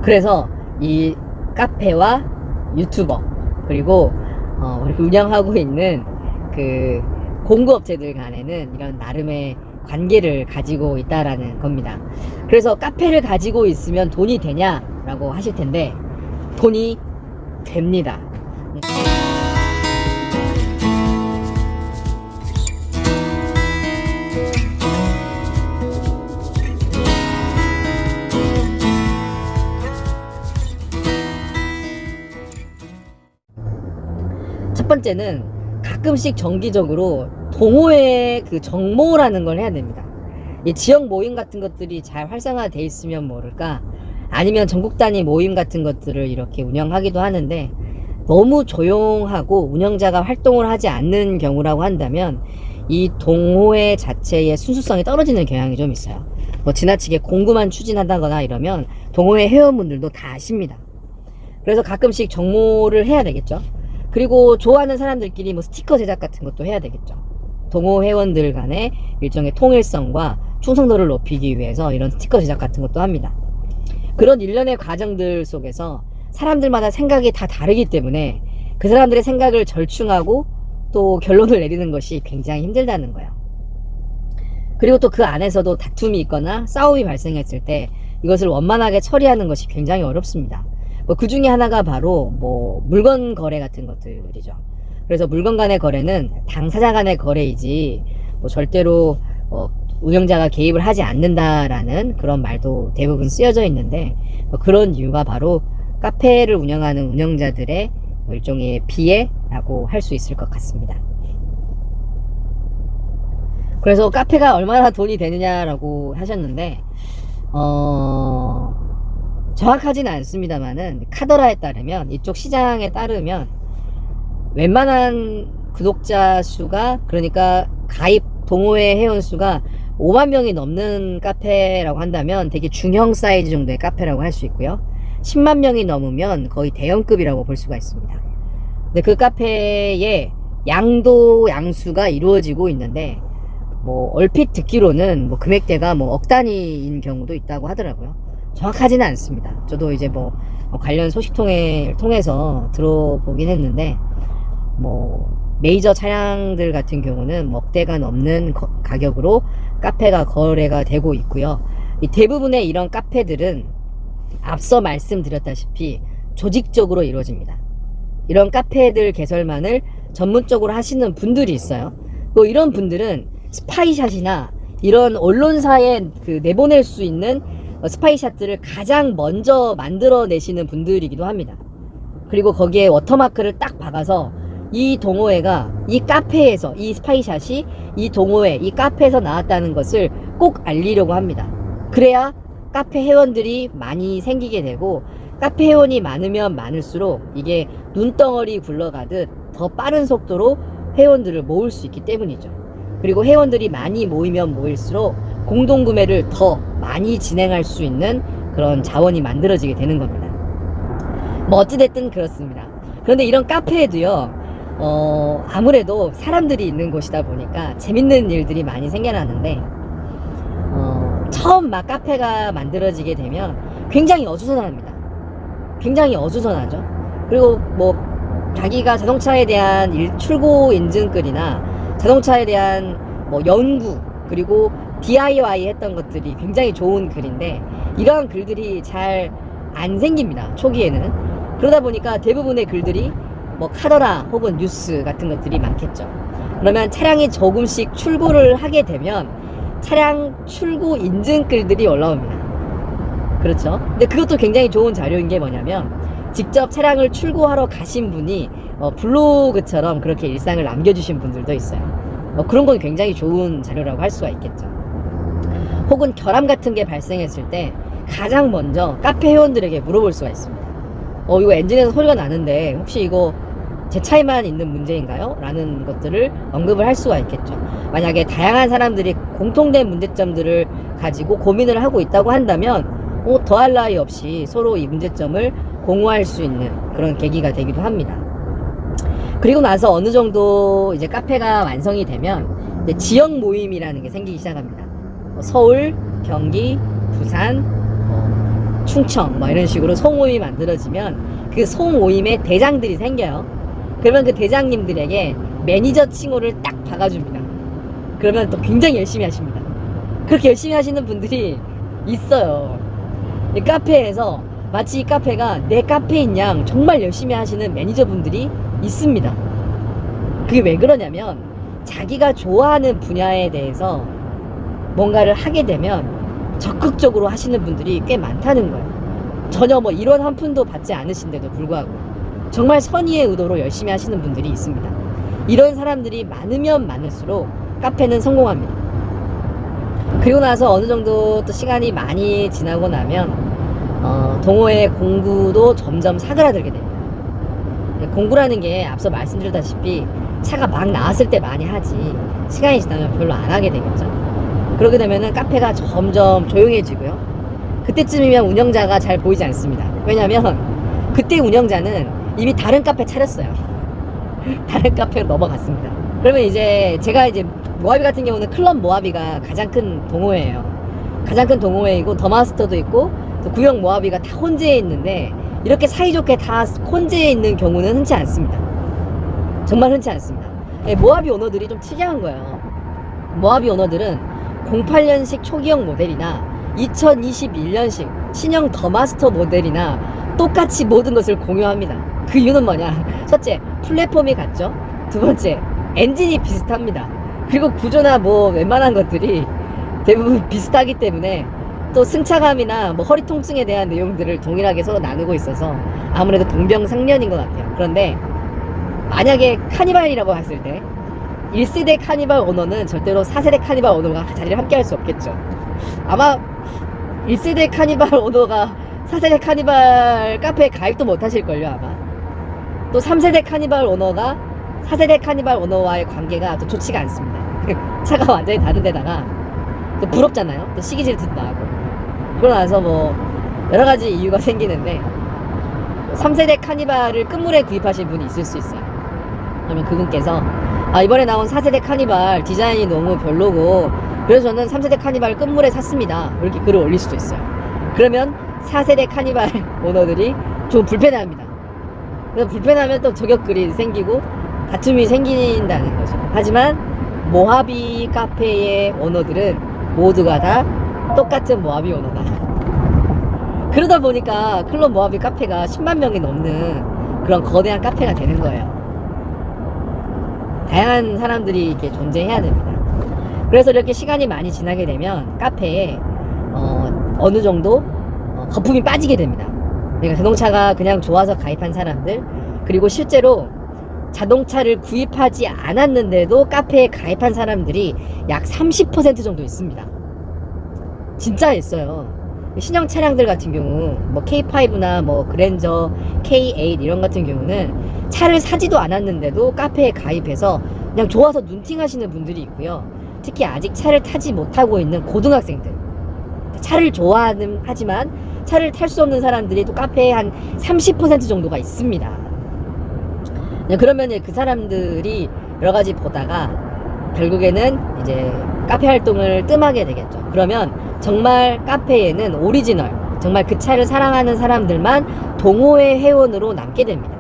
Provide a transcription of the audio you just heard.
그래서 이 카페와 유튜버 그리고 우리 운영하고 있는 그 공구업체들 간에는 이런 나름의 관계를 가지고 있다라는 겁니다. 그래서 카페를 가지고 있으면 돈이 되냐라고 하실 텐데 돈이 됩니다. 첫 번째는 가끔씩 정기적으로 동호회 그 정모라는 걸 해야 됩니다. 이 지역 모임 같은 것들이 잘 활성화되어 있으면 모를까, 아니면 전국 단위 모임 같은 것들을 이렇게 운영하기도 하는데 너무 조용하고 운영자가 활동을 하지 않는 경우라고 한다면 이 동호회 자체의 순수성이 떨어지는 경향이 좀 있어요. 뭐 지나치게 공구만 추진하다거나 이러면 동호회 회원분들도 다 아십니다. 그래서 가끔씩 정모를 해야 되겠죠. 그리고 좋아하는 사람들끼리 뭐 스티커 제작 같은 것도 해야 되겠죠. 동호 회원들 간의 일종의 통일성과 충성도를 높이기 위해서 이런 스티커 제작 같은 것도 합니다. 그런 일련의 과정들 속에서 사람들마다 생각이 다 다르기 때문에 그 사람들의 생각을 절충하고 또 결론을 내리는 것이 굉장히 힘들다는 거예요. 그리고 또 그 안에서도 다툼이 있거나 싸움이 발생했을 때 이것을 원만하게 처리하는 것이 굉장히 어렵습니다. 뭐 그 중에 하나가 바로 뭐 물건 거래 같은 것들이죠. 그래서 물건 간의 거래는 당사자 간의 거래이지 뭐 절대로 운영자가 개입을 하지 않는다라는 그런 말도 대부분 쓰여져 있는데, 뭐 그런 이유가 바로 카페를 운영하는 운영자들의 뭐 일종의 비애라고 할 수 있을 것 같습니다. 그래서 카페가 얼마나 돈이 되느냐라고 하셨는데 정확하지는 않습니다만은 카더라에 따르면, 이쪽 시장에 따르면 웬만한 구독자 수가, 그러니까 가입 동호회 회원 수가 5만 명이 넘는 카페라고 한다면 되게 중형 사이즈 정도의 카페라고 할 수 있고요. 10만 명이 넘으면 거의 대형급이라고 볼 수가 있습니다. 근데 그 카페에 양도 양수가 이루어지고 있는데 뭐 얼핏 듣기로는 뭐 금액대가 뭐 억 단위인 경우도 있다고 하더라고요. 정확하지는 않습니다. 저도 이제 뭐 관련 소식통을 통해서 들어보긴 했는데, 뭐 메이저 차량들 같은 경우는 뭐 억대가 넘는 가격으로 카페가 거래가 되고 있고요. 이 대부분의 이런 카페들은 앞서 말씀드렸다시피 조직적으로 이루어집니다. 이런 카페들 개설만을 전문적으로 하시는 분들이 있어요. 또 이런 분들은 스파이샷이나 이런 언론사에 그 내보낼 수 있는 스파이샷들을 가장 먼저 만들어내시는 분들이기도 합니다. 그리고 거기에 워터마크를 딱 박아서 이 동호회가 이 카페에서, 이 스파이샷이 이 동호회, 이 카페에서 나왔다는 것을 꼭 알리려고 합니다. 그래야 카페 회원들이 많이 생기게 되고, 카페 회원이 많으면 많을수록 이게 눈덩어리 굴러가듯 더 빠른 속도로 회원들을 모을 수 있기 때문이죠. 그리고 회원들이 많이 모이면 모일수록 공동구매를 더 많이 진행할 수 있는 그런 자원이 만들어지게 되는 겁니다. 뭐 어찌됐든 그렇습니다. 그런데 이런 카페에도요, 아무래도 사람들이 있는 곳이다 보니까 재밌는 일들이 많이 생겨나는데, 처음 막 카페가 만들어지게 되면 굉장히 어수선합니다. 굉장히 어수선하죠. 그리고 뭐 자기가 자동차에 대한 출고 인증글이나 자동차에 대한 뭐 연구, 그리고 DIY 했던 것들이 굉장히 좋은 글인데 이러한 글들이 잘 안 생깁니다, 초기에는. 그러다 보니까 대부분의 글들이 뭐 카더라 혹은 뉴스 같은 것들이 많겠죠. 그러면 차량이 조금씩 출고를 하게 되면 차량 출고 인증글들이 올라옵니다. 그렇죠. 근데 그것도 굉장히 좋은 자료인 게 뭐냐면, 직접 차량을 출고하러 가신 분이 블로그처럼 그렇게 일상을 남겨주신 분들도 있어요. 그런 건 굉장히 좋은 자료라고 할 수가 있겠죠. 혹은 결함 같은 게 발생했을 때 가장 먼저 카페 회원들에게 물어볼 수가 있습니다. 이거 엔진에서 소리가 나는데 혹시 이거 제 차에만 있는 문제인가요? 라는 것들을 언급을 할 수가 있겠죠. 만약에 다양한 사람들이 공통된 문제점들을 가지고 고민을 하고 있다고 한다면 더할 나위 없이 서로 이 문제점을 공유할 수 있는 그런 계기가 되기도 합니다. 그리고 나서 어느 정도 이제 카페가 완성이 되면 이제 지역 모임이라는 게 생기기 시작합니다. 서울, 경기, 부산, 충청 뭐 이런 식으로 송오임이 만들어지면 그 송오임의 대장들이 생겨요. 그러면 그 대장님들에게 매니저 칭호를 딱 박아줍니다. 그러면 또 굉장히 열심히 하십니다. 그렇게 열심히 하시는 분들이 있어요. 이 카페에서 마치 이 카페가 내 카페인 양 정말 열심히 하시는 매니저분들이 있습니다. 그게 왜 그러냐면 자기가 좋아하는 분야에 대해서 뭔가를 하게 되면 적극적으로 하시는 분들이 꽤 많다는 거예요. 전혀 뭐 일원 한 푼도 받지 않으신데도 불구하고 정말 선의의 의도로 열심히 하시는 분들이 있습니다. 이런 사람들이 많으면 많을수록 카페는 성공합니다. 그리고 나서 어느 정도 또 시간이 많이 지나고 나면 동호회 공구도 점점 사그라들게 됩니다. 공구라는 게 앞서 말씀드렸다시피 차가 막 나왔을 때 많이 하지 시간이 지나면 별로 안 하게 되겠죠. 그러게 되면은 카페가 점점 조용해지고요. 그때쯤이면 운영자가 잘 보이지 않습니다. 왜냐면 그때 운영자는 이미 다른 카페 차렸어요. 다른 카페로 넘어갔습니다. 그러면 이제 제가 이제 모하비 같은 경우는 클럽 모하비가 가장 큰 동호회예요. 가장 큰 동호회이고 더마스터도 있고 또 구형 모하비가 다 혼재해 있는데 이렇게 사이좋게 다 혼재해 있는 경우는 흔치 않습니다. 정말 흔치 않습니다. 모하비 오너들이 좀 특이한 거예요. 모하비 오너들은 08년식 초기형 모델이나 2021년식 신형 더마스터 모델이나 똑같이 모든 것을 공유합니다. 그 이유는 뭐냐? 첫째, 플랫폼이 같죠? 두 번째, 엔진이 비슷합니다. 그리고 구조나 뭐 웬만한 것들이 대부분 비슷하기 때문에 또 승차감이나 뭐 허리 통증에 대한 내용들을 동일하게 서로 나누고 있어서 아무래도 동병상련인 것 같아요. 그런데 만약에 카니발이라고 했을 때 1세대 카니발 오너는 절대로 4세대 카니발 오너가 자리를 함께 할 수 없겠죠. 아마 1세대 카니발 오너가 4세대 카니발 카페에 가입도 못 하실걸요, 아마. 또 3세대 카니발 오너가 4세대 카니발 오너와의 관계가 또 좋지가 않습니다. 차가 완전히 다른 데다가 또 부럽잖아요. 또 시기 질투도 나고. 그러고 나서 뭐 여러 가지 이유가 생기는데 3세대 카니발을 끝물에 구입하신 분이 있을 수 있어요. 그러면 그분께서 이번에 나온 4세대 카니발 디자인이 너무 별로고 그래서 저는 3세대 카니발을 끝물에 샀습니다. 이렇게 글을 올릴 수도 있어요. 그러면 4세대 카니발 오너들이 좀 불편해합니다. 그래서 불편하면 또 저격글이 생기고 다툼이 생긴다는 거죠. 하지만 모하비 카페의 오너들은 모두가 다 똑같은 모하비 오너다. 그러다 보니까 클럽 모하비 카페가 10만 명이 넘는 그런 거대한 카페가 되는 거예요. 다양한 사람들이 이렇게 존재해야 됩니다. 그래서 이렇게 시간이 많이 지나게 되면 카페에 어느 정도 거품이 빠지게 됩니다. 그러니까 자동차가 그냥 좋아서 가입한 사람들, 그리고 실제로 자동차를 구입하지 않았는데도 카페에 가입한 사람들이 약 30% 정도 있습니다. 진짜 있어요. 신형 차량들 같은 경우 뭐 K5나 뭐 그랜저, K8 이런 같은 경우는 차를 사지도 않았는데도 카페에 가입해서 그냥 좋아서 눈팅 하시는 분들이 있고요. 특히 아직 차를 타지 못하고 있는 고등학생들, 차를 좋아하는 하지만 차를 탈 수 없는 사람들이 또 카페에 한 30% 정도가 있습니다. 그러면 그 사람들이 여러 가지 보다가 결국에는 이제 카페 활동을 뜸하게 되겠죠. 그러면 정말 카페에는 오리지널, 정말 그 차를 사랑하는 사람들만 동호회 회원으로 남게 됩니다.